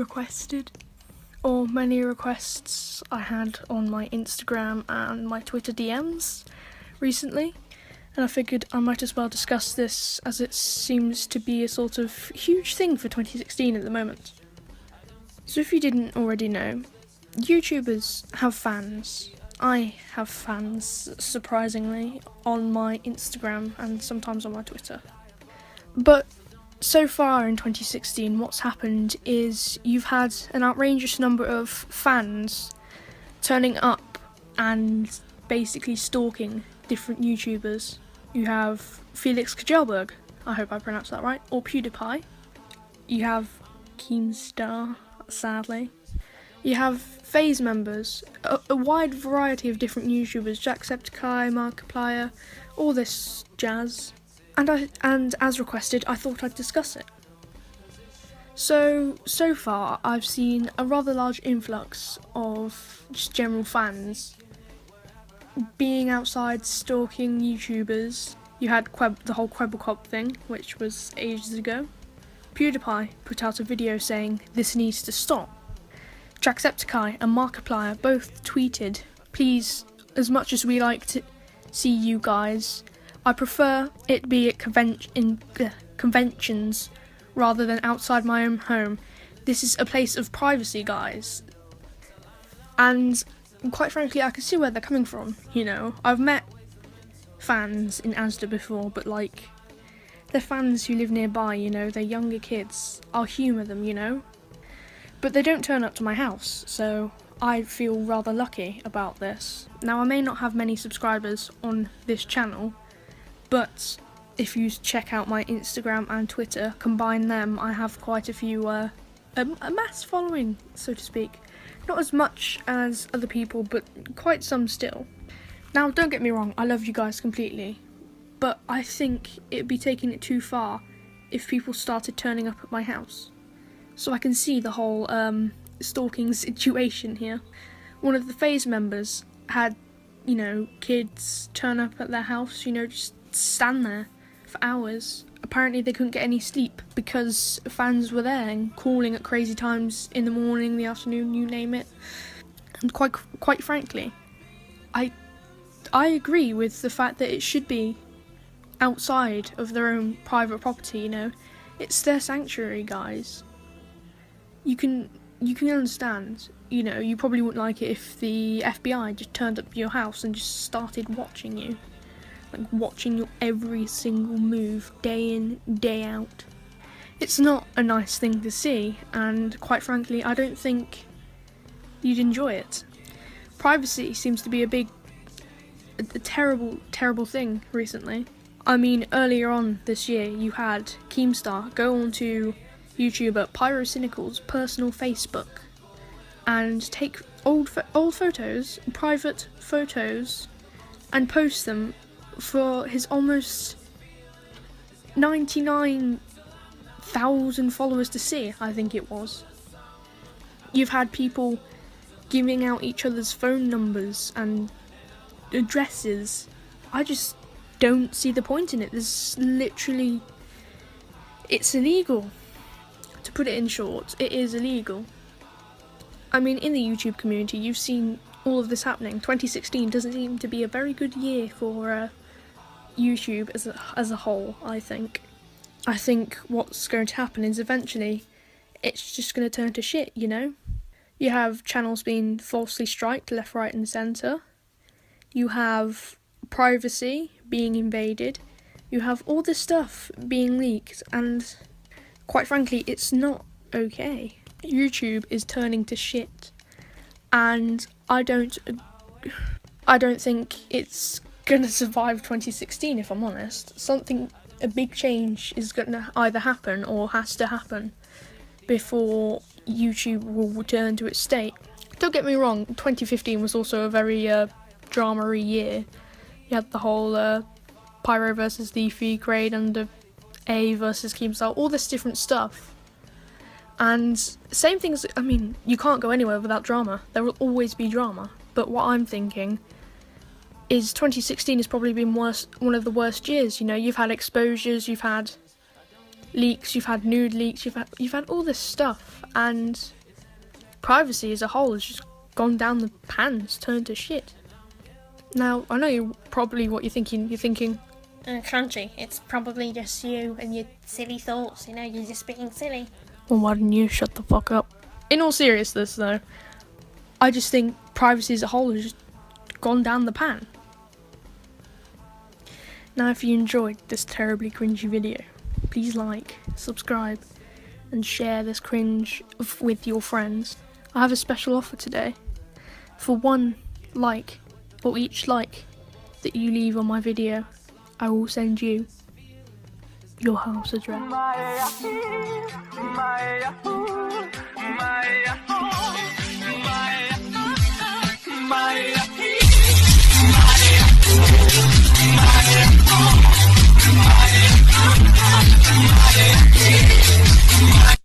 requested, or many requests I had on my Instagram and my Twitter DMs recently, and I figured I might as well discuss this as it seems to be a sort of huge thing for 2016 at the moment. So if you didn't already know, YouTubers have fans. I have fans, surprisingly, on my Instagram and sometimes on my Twitter. But so far in 2016, what's happened is you've had an outrageous number of fans turning up and basically stalking different YouTubers. You have Felix Kjellberg, I hope I pronounced that right, or PewDiePie. You have Keemstar, sadly. You have FaZe members, a wide variety of different YouTubers, Jacksepticeye, Markiplier, all this jazz. And as requested, I thought I'd discuss it. So far, I've seen a rather large influx of just general fans being outside stalking YouTubers. You had the whole Quebblecop thing, which was ages ago. PewDiePie put out a video saying, "This needs to stop." Jacksepticeye and Markiplier both tweeted, "Please, as much as we like to see you guys, I prefer it be at conventions rather than outside my own home. This is a place of privacy, guys." And quite frankly, I can see where they're coming from, you know. I've met fans in Asda before, but like, they're fans who live nearby, you know, they're younger kids. I'll humour them, you know. But they don't turn up to my house, so I feel rather lucky about this. Now, I may not have many subscribers on this channel, but if you check out my Instagram and Twitter, combine them, I have quite a few, a mass following, so to speak. Not as much as other people, but quite some still. Now, don't get me wrong, I love you guys completely, but I think it'd be taking it too far if people started turning up at my house. So I can see the whole stalking situation here. One of the FaZe members had, you know, kids turn up at their house, you know, just stand there for hours. Apparently they couldn't get any sleep because fans were there and calling at crazy times in the morning, the afternoon, you name it. And quite frankly, I agree with the fact that it should be outside of their own private property, you know. It's their sanctuary, guys. You can understand, you know, you probably wouldn't like it if the FBI just turned up to your house and just started watching you. Like, watching your every single move, day in, day out. It's not a nice thing to see, and quite frankly, I don't think you'd enjoy it. Privacy seems to be a terrible thing recently. I mean, earlier on this year, you had Keemstar go onto YouTuber PyroCynical's personal Facebook and take old photos, private photos, and post them for his almost 99,000 followers to see, I think it was. You've had people giving out each other's phone numbers and addresses. I just don't see the point in it. There's literally, it's illegal. To put it in short, it is illegal. I mean, in the YouTube community, you've seen all of this happening. 2016 doesn't seem to be a very good year for YouTube as a whole, I think. I think what's going to happen is eventually it's just going to turn to shit, you know? You have channels being falsely striked left, right and centre. You have privacy being invaded. You have all this stuff being leaked, and quite frankly, it's not okay. YouTube is turning to shit, and I don't think it's gonna survive 2016, if I'm honest. A big change is gonna either happen or has to happen before YouTube will return to its state. Don't get me wrong, 2015 was also a very drama-y year. You had the whole Pyro versus Leafy, Grade under A versus Keemstar, all this different stuff. And same things, I mean, you can't go anywhere without drama. There will always be drama. But what I'm thinking is 2016 has probably been one of the worst years. You know, you've had exposures, you've had leaks, you've had nude leaks, you've had all this stuff, and privacy as a whole has just gone down the pan, it's turned to shit. Now, I know you're probably what you're thinking. You're thinking, Crunchy, it's probably just you and your silly thoughts, you know, you're just being silly. well, why didn't you shut the fuck up? In all seriousness, though, I just think privacy as a whole has just gone down the pan. Now, if you enjoyed this terribly cringy video, please like, subscribe, and share this cringe with your friends. I have a special offer today. For one like, or each like that you leave on my video, I will send you your house address.